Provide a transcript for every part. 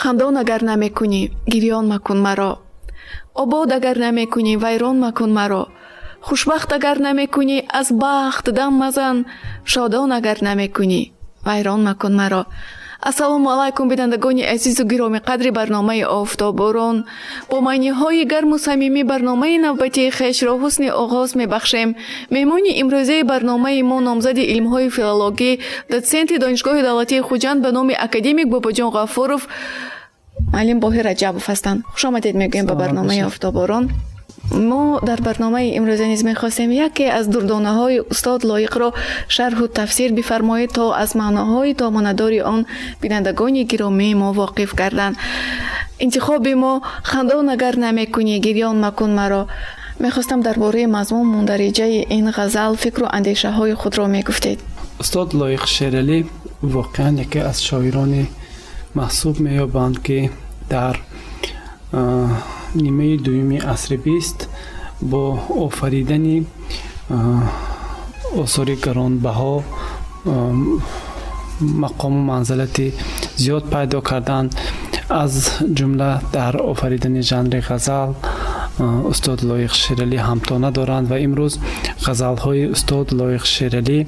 خندان اگر نمی کنی گریان مکن مرا. آباد اگر نمی کنی ویران مکن مرا. خوشبخت اگر نمی کنی از بخت دم مزن. شادان اگر نمی کنی ویران مکن مرا. السلام علیکم بینندگان عزیز و گرامی قدر برنامه آفتاباران. با معنی های گرم و صمیمی برنامه نوبتی خویش را حسن آغاز می بخشیم. مهمان امروزه برنامه ما نامزد علم های فیلولوژی دوسنت دانشگاه دولتی خوجند به نام اکادمیک باباجان غفورов معلم باهر رجبوف هستند. خوش آمدید میگویم به برنامه آفتاباران. ما در برنامه امروزه نیز می‌خواستیم یکی از دردانه‌های استاد لایق را شرح و تفسیر بفرمایید تا از معناهای تا معناداری آن بینندگان گرامی ما واقف گردند. انتخاب ما خندان اگر نمی‌کنی گریان مکن مرا. می‌خواستم درباره مضمون مندرجه این غزل فکر و اندیشه‌های خود را می‌گفتید. استاد لایق شیرعلی واقعاً یکی از شاعران محسوب می‌یابند که در نیمه دومی عصر 20 با آفریدن آثار گرانبها مقام و منزلت زیاد پیدا کردند. از جمله در آفریدن ژانر غزل استاد لایق شیرعلی همتانه دارند و امروز غزل های استاد لایق شیرعلی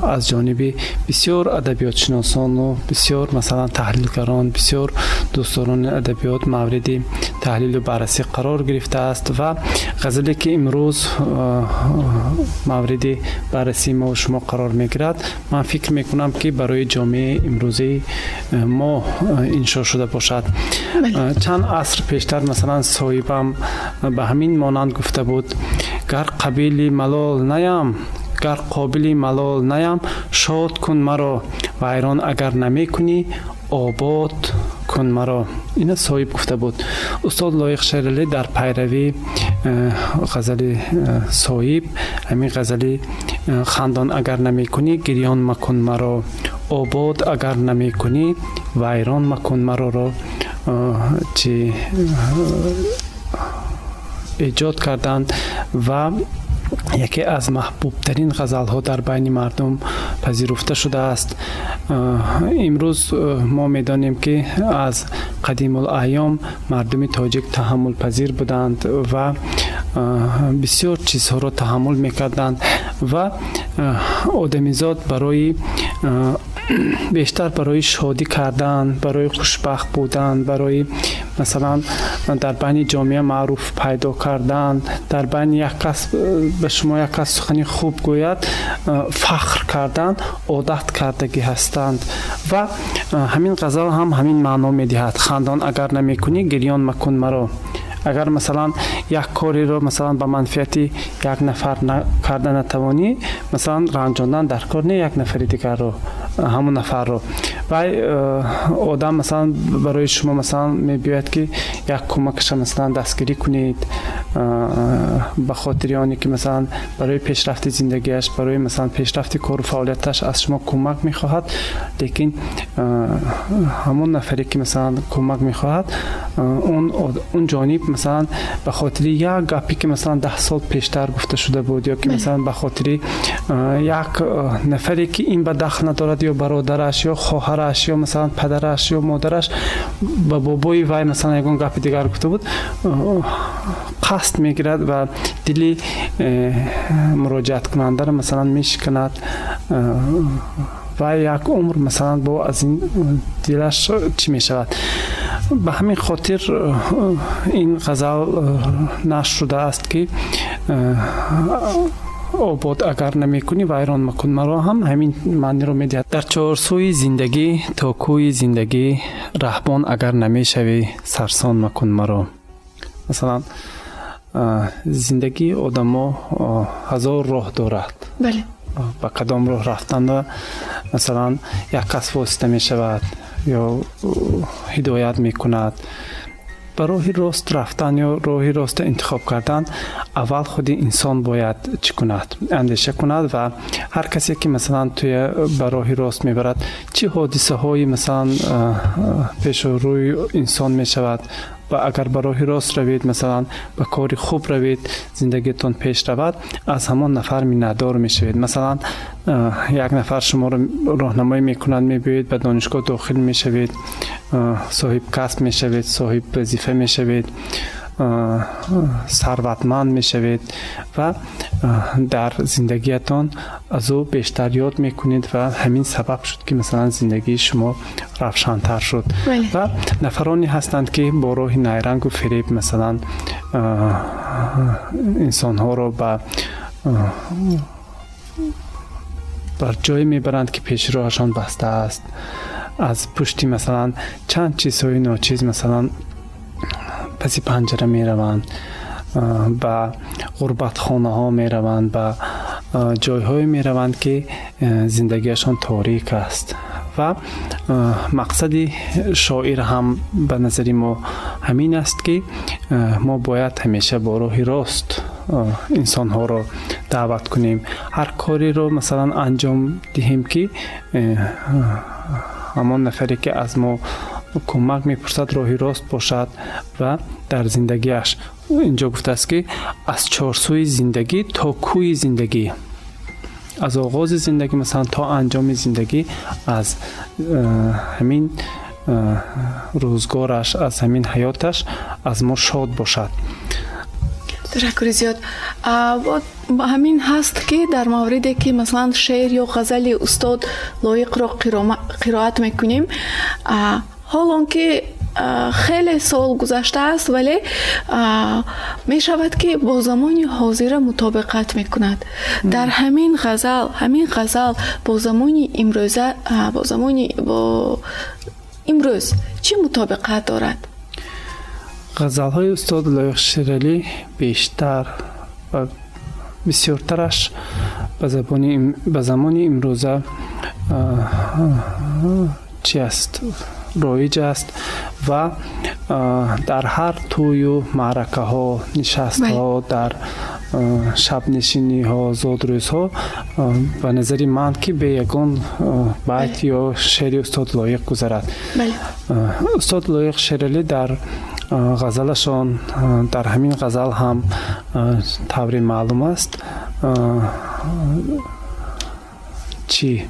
از جانب بسیار ادبیات شناسان و بسیار مثلا تحلیلگران بسیار دوستداران ادبیات مورد تحلیل و بررسی قرار گرفته است و غزلی که امروز مورد بررسی ما و شما قرار میگیرد من فکر میکنم که برای جامعه امروزی ما انشا شده باشد. چند عصر پیشتر مثلا صاحبم به همین مانند گفته بود گر قبیل ملال نیم گر قابل ملال نیم شاد کن مرا ویران اگر نمی کنی آباد کن مرا. این صاحب گفته بود. استاد لایق شیرعلی در پیروی غزل صاحب همین غزل خندان اگر نمی کنی گریان مکن مرا آباد اگر نمی کنی ویران مکن مرا را چی ایجاد کردند و یکی از محبوب ترین غزل ها در بین مردم پذیرفته شده است. امروز ما میدانیم که از قدیم الایام مردم تاجیک تحمل پذیر بودند و بسیار چیزها را تحمل میکردند و آدمیزاد برای بیشتر برای شادی کردن، برای خوشبخت بودن، برای مثلا در بین جامعه معروف پیدا کردن، در بین یک کس به شما یک کس سخنی خوب گوید فخر کردن عادت کردگی هستند و همین غزل هم همین معنا میدهد خندان اگر نمی کنی گریان مکن مرا. اگر مثلا یک کاری رو مثلا به منفعت یک نفر کردن نتوانی مثلا رنجاندن در کار نه یک نفر دیگر رو همون نفر رو و آدم مثلا برای شما مثلا میباید که یک کمکش مثلا دستگیری کنید به خاطر آنی که مثلا برای پیشرفت زندگیش برای مثلا پیشرفت کار و فعالیتش از شما کمک میخواهد لیکن همون نفری که مثلا کمک میخواهد اون جانب مثلا به خاطر یک گپی که مثلا 10 سال پیشتر گفته شده بود یا که مثلا به خاطر یک نفری که این به دخل ندارد یا برادرش یا خواهرش یا مثلا پدرش یا مادرش با بابای وای مثلا یگان گپ دیگر گفته بود قصد میگیرد و دلی مراجعت کننده را مثلا میشکند و یک عمر مثلا با از این دلش چی میشود. به همین خاطر این غزل نشر شده است که آباد اگر نمی کنی ویران مکن مرا هم همین معنی رو میدهد. در چهارسوی زندگی تا کوی زندگی رهبان اگر نمی شوی سرسان مکن مرا. مثلا زندگی آدما هزار راه دارد. بله. با کدام راه رفتن مثلا یک کس واسطه می شود یا هدایت می کند. برای راست رفتن یا راه راست انتخاب کردن اول خود انسان باید چی کند اندیشه کند و هر کسی که مثلا توی برای راست میبرد چه حادثه هایی مثلا پیش روی انسان می شود و اگر به راه راست روید، مثلا به کار خوب روید، زندگیتون پیش رود، از همان نفر منتدار میشوید. مثلا یک نفر شما رو راهنمایی میکنند، میبینید به دانشگاه داخل میشوید، صاحب کسب میشوید، صاحب وظیفه میشوید، ثروتمند میشوید و در زندگیتان از او بیشتر یاد میکنید و همین سبب شد که مثلا زندگی شما روشن‌تر شد. و نفرانی هستند که با راه نیرنگ و فریب مثلا انسانها رو بر جای میبرند که پیش راهشان بسته است. از پشتی مثلا چند چیزهای ناچیز مثلا پس پنجره می روند، به غربت خانه ها می روند، به جای های می روند که زندگیشان تاریک است. و مقصد شاعر هم به نظر ما همین است که ما باید همیشه با راه راست انسان ها رو دعوت کنیم، هر کاری رو مثلا انجام دهیم که همان نفری که از ما کمک میپرسد راهی راست باشد و در زندگیش اینجا گفته است که از چارسوی زندگی تا کوی زندگی، از آغاز زندگی مثلا تا انجام زندگی، از همین روزگارش، از همین حیاتش از ما شاد باشد. تشکر زیاد. همین هست که در موردی که مثلا شعر یا غزل استاد لایق را قرائت میکنیم، حالان که خیلی سال گذشته است ولی می شود که با زمان حاضر مطابقت می کند. در همین غزل با زمان امروزه با امروز چه مطابقت دارد؟ غزل های استاد لایق شیرالی بیشتر و بسیارترش به زمان امروزه چی است؟ رایج است و در هر توی و معرکه ها، نشست ها، در شب نشینی ها، زادروز ها، به نظر من که به یگان بیت یا شعر استاد لایق گذرد. استاد لایق شیرالی در غزلشان، در همین غزل هم طوری معلوم است چی؟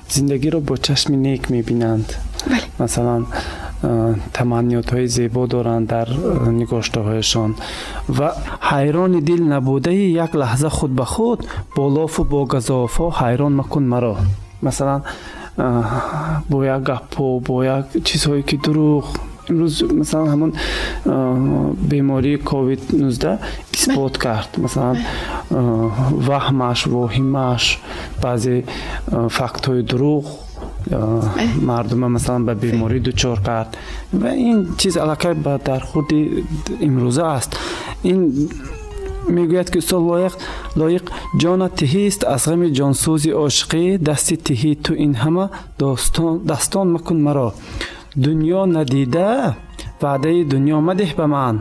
زندگی را با چشم نیک میبینند. مثلا تمنیات های زیبا دارند در نگاشته هایشان و حیران دل نبوده یک لحظه خود به خود، با لاف و با گزافا حیران مکن مرا. مثلا با یک گپ و با یک چیزهایی که دروغ، امروز مثلا همون بیماری کووید 19 اثبات کرد، مثلا وهمش، واهمش، بعضی فکت های دروغ مردم مثلا به بیماری دچار کرد و این چیز علاقه به در خود امروزه است. این میگوید که استاد لایق جان تهی است از غم جانسوزی عاشقی، دست تهی تو این همه دستان مکن مرا. دنیا ندیده وعده دنیا مده به من،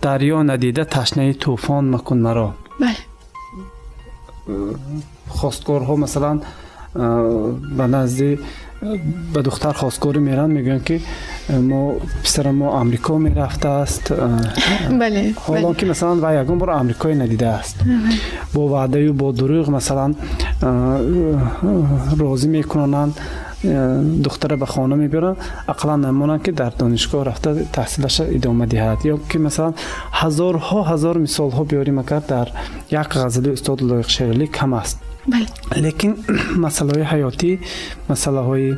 دریا ندیده تشنه طوفان مکن مرا. خواستگارها مثلا به نزد به دختر خواستگاری میرن، میگن که پسر ما امریکا میرفته است، حالا که مثلا و یگان بار امریکای ندیده است. با وعده و با دروغ مثلا راضی میکنند دختر به خانه میبرن، اقلا نمونن که در دانشگاه رفته تحصیلش ادامه دهد. یا که مثلا هزار مثال ها بیاریم اگر در یک غزل استاد لایق شیرالی کم است. لیکن مسئله های حیاتی، مسئله هایی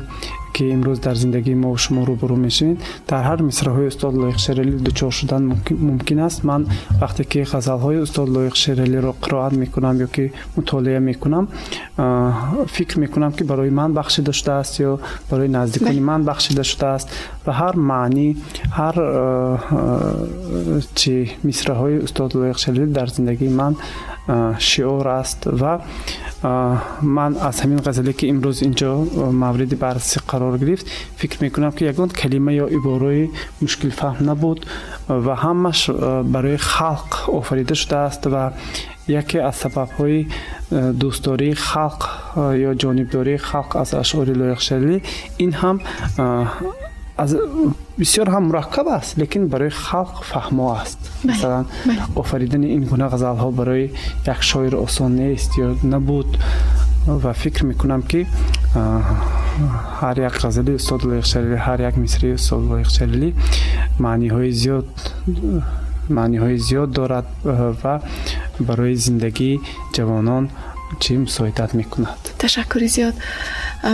که امروز در زندگی ما و شما روبرو میشین، در هر مصرع های استاد لایق شیرالی دچار شدن ممکن است. من وقتی که غزل های استاد لایق شیرالی رو قرائت میکنم یا که مطالعه میکنم، فکر میکنم که برای من بخشیده شده است یا برای نزدیکان من بخشیده شده است و هر معنی، هر چی مصرع های استاد لایق شیرالی در زندگی من شعار است و من از همین غزلی که امروز اینجا مورد بررسی قرار گرفت فکر میکنم که یگان کلمه یا عباره مشکل فهم نبود و همش برای خلق آفریده شده است و یکی از سبب‌های دوستداری خلق یا جانبداری خلق از اشعار لایق شیرالی این هم از بسیار هم مرکب است لیکن برای خلق فهمو است. مثلا آفریدن این گونه غزل ها برای یک شاعر آسان نیست یا نبود و فکر میکنم که هر یک غزل استاد لایق شلیلی، هر یک مصرع استاد لایق شلیلی معنی های زیاد دارد و برای زندگی جوانان چی مساعدت میکند. تشکر زیاد.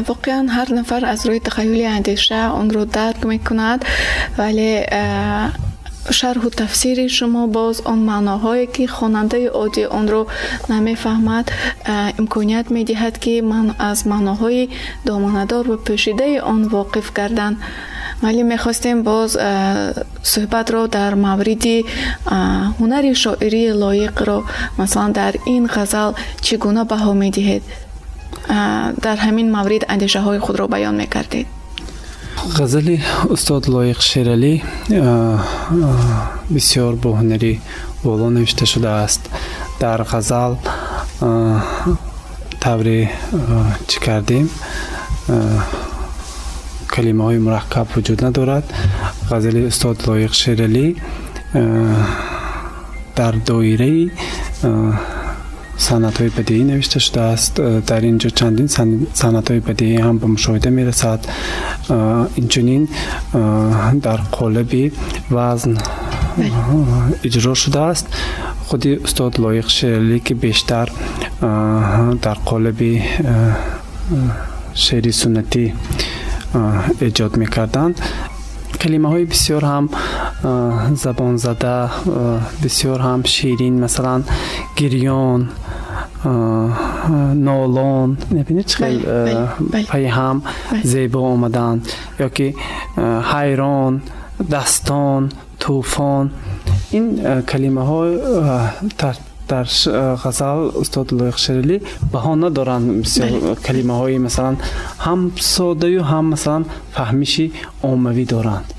واقعا هر نفر از روی تخیل اندیشه آن رو درک میکند، ولی شرح و تفسیر شما باز آن معناهایی که خواننده عادی آن رو نمیفهمد امکانیت میدهد که من از معناهای دامنه‌دار و پوشیده آن واقف گردن. ولی میخواستیم باز صحبت رو در مورد هنر شاعری لایق رو مثلا در این غزل چگونه بها میدهید؟ در همین مورد اندیشه های خود رو بیان میکردید. غزل استاد لایق شلیلی بسیار با هنری بالا نوشته شده است. در غزل طوری چی کردیم کلمه های مرکب وجود ندارد. غزل استاد لایق شلیلی در دایره صنعت های بدیعی نوشته شده است. در اینجا چندین صنعت های بدیعی هم به مشاهده می رسد. اینچنین در قالب وزن اجرا شده است. خود استاد لایق شلیلی که بیشتر در قالب شعری سنتی ایجاد میکردند، کلمه های بسیار هم زبان زده، بسیار هم شیرین، مثلا گریان، نالان، نبینید خیلی پای هم زیبا آمدن، یا که حیران، دستان، طوفان. این کلمه های در غزل استاد لایق شلیلی بهانه دارند. بسیار کلمه های مثلا هم ساده و هم مثلا فهمیشی عاموی دارند.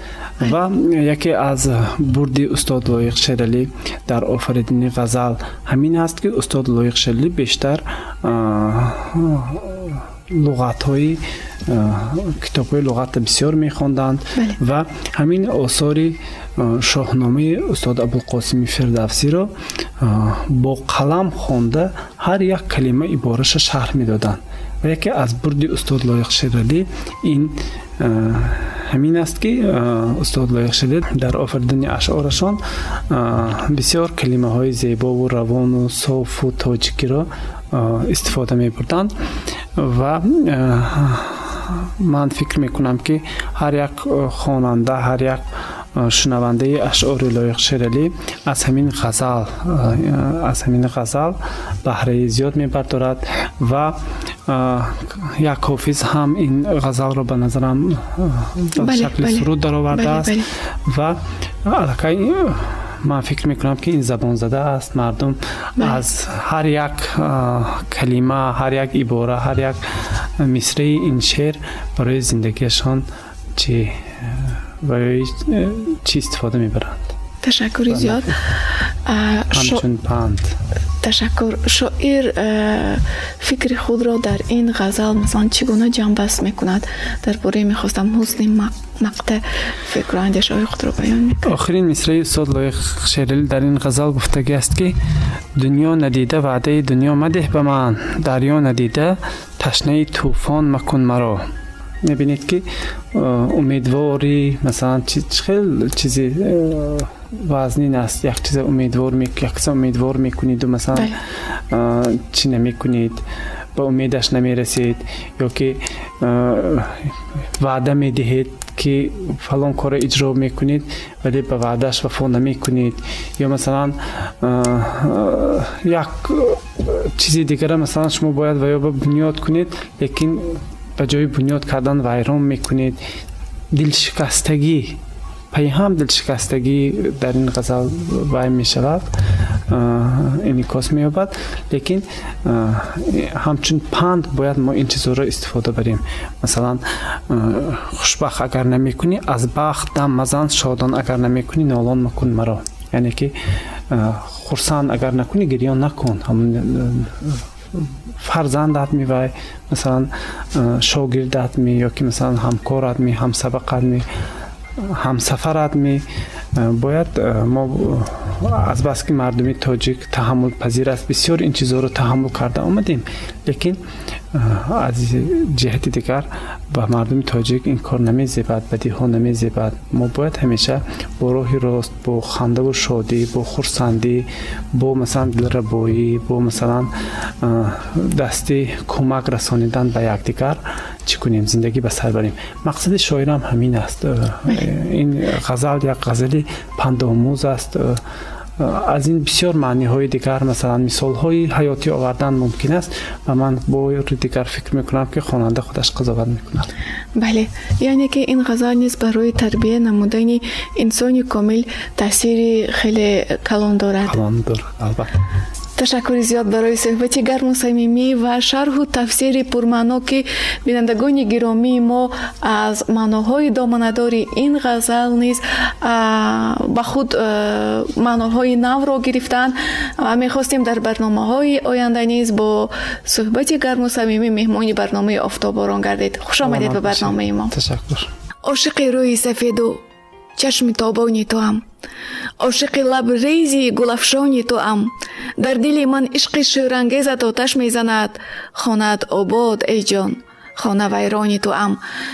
و یکی از بردی استاد لایق شلیلی در آفریدن غزل همین است که استاد لایق شلیلی بیشتر لغت های کتاب های لغت بسیار میخواندند و همین آثار شاهنامه استاد ابوالقاسم فردوسی را با قلم خوانده هر یک کلمه عبارش شرح میدادند. و یکی از بردی استاد لایق شلیلی این همین است که استاد لایق شلیلی در آفریدن اشعارشان بسیار کلمه های زیبا و روان و صاف و تاجیکی را استفاده می بردند. و من فکر میکنم که هر یک خواننده، هر یک شنونده اشعار لایق شلیلی از همین غزل بهره زیاد میبردارد و یک حافظ هم این غزل را به نظرم به شکل سرود در آورده است و الکی من فکر میکنم که این زبان زده است. مردم از هر یک کلمه، هر یک عباره، هر یک مصرع این شعر برای زندگیشان چی استفاده میبرند. تشکر زیاد. همچون پند. تشکر. شاعر فکر خود را در این غزل مثلا چگونه جنبست میکند؟ درباره میخواستم حسن مقطع فکر و اندیشه های خود را بیان میکند. آخرین مصرع استاد لایق شلیلی در این غزل گفتگی است که دنیا ندیده وعده دنیا مده به من، دریا ندیده تشنه طوفان مکن مرا. میبینید که امیدواری مثلا خیلی چیزی وزنین است. یک چیز امیدوار میکنید و مثلا چی نمیکنید، به امیدش نمیرسید، یا که وعده میدهید که فلان کار اجرا میکنید ولی به وعدهش وفا نمیکنید، یا مثلا یک چیزی دیگر مثلا شما باید و یا بنیاد کنید لیکن به جای بنیاد کردن ویران میکنید. دلشکستگی، پیام دلشکستگی در این غزل بیان می شود، انعکاس می یابد. لیکن همچون پند باید ما این چیزها را استفاده بریم. مثلا خوشبخت اگر نمی کنی از بخت دم مزن، شادان اگر نمی کنی نالان مکن مرا. یعنی که خرسند اگر نکنی گریان نکن. همون фарзандатми вай масалан шогирдатми ёки масалан ҳамкоратми ҳамсабақатми ҳамсафаратми бояд мо аз баски мардуми тоҷик таҳаммулпазир аст бисёр ин чизҳоро таҳаммул карда омадем лекин аз ҷиҳати дигар ба мардуми тоҷик ин кор намезебад бадиҳо намезебад мо бояд ҳамеша бо роҳи рост бо хандаву шодӣ бо хурсандӣ бо масалан дилрабоӣ бо масалан дасти кӯмак расонидан ба якдигар чӣ кунем зиндагӣ ба сар барем мақсади шоирам ҳамин аст ин ғазал як ғазали пандомӯз аст аз ин бисёр маъниҳои дигар масалан мисолҳои ҳаётӣ овардан мумкин аст ва ман бо ёри дигар фикр мекунам ки хонанда худаш қизоват мекунад бале яъне ки ин ғазал низ барои тарбия намудани инсони комил таъсири хеле калон дорад албатта ташаккури зиёд барои суҳбати гарму самимӣ ва шарҳу тафсири пурмаъно ки бинандагони гиромии мо аз маъноҳои доманадори ин ғазал низ ба худ маъноҳои навро гирифтанд ва мехостем дар барномаҳои оянда низ бо суҳбати гарму самимӣ меҳмони барномаи Офтобборон гардед. Хуш омадед ба барномаи мо. ташаккур. ошиқи рӯи сафеду чашми тобони туам, ошиқи лабрези гулафшони туам, дар дили ман ишқи шӯрангезат оташ мезанад, хонаат обод эй ҷон, хона вайрони туам.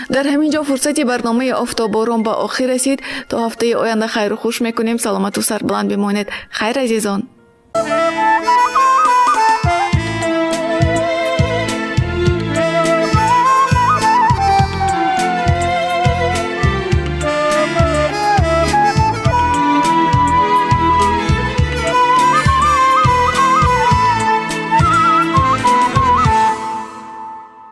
дар ҳамин ҷо фурсати барномаи Офтобборон ба охир расид. то ҳафтаи оянда хайру хуш мекунем. саломату сарбуланд бимонед. хайр азизон.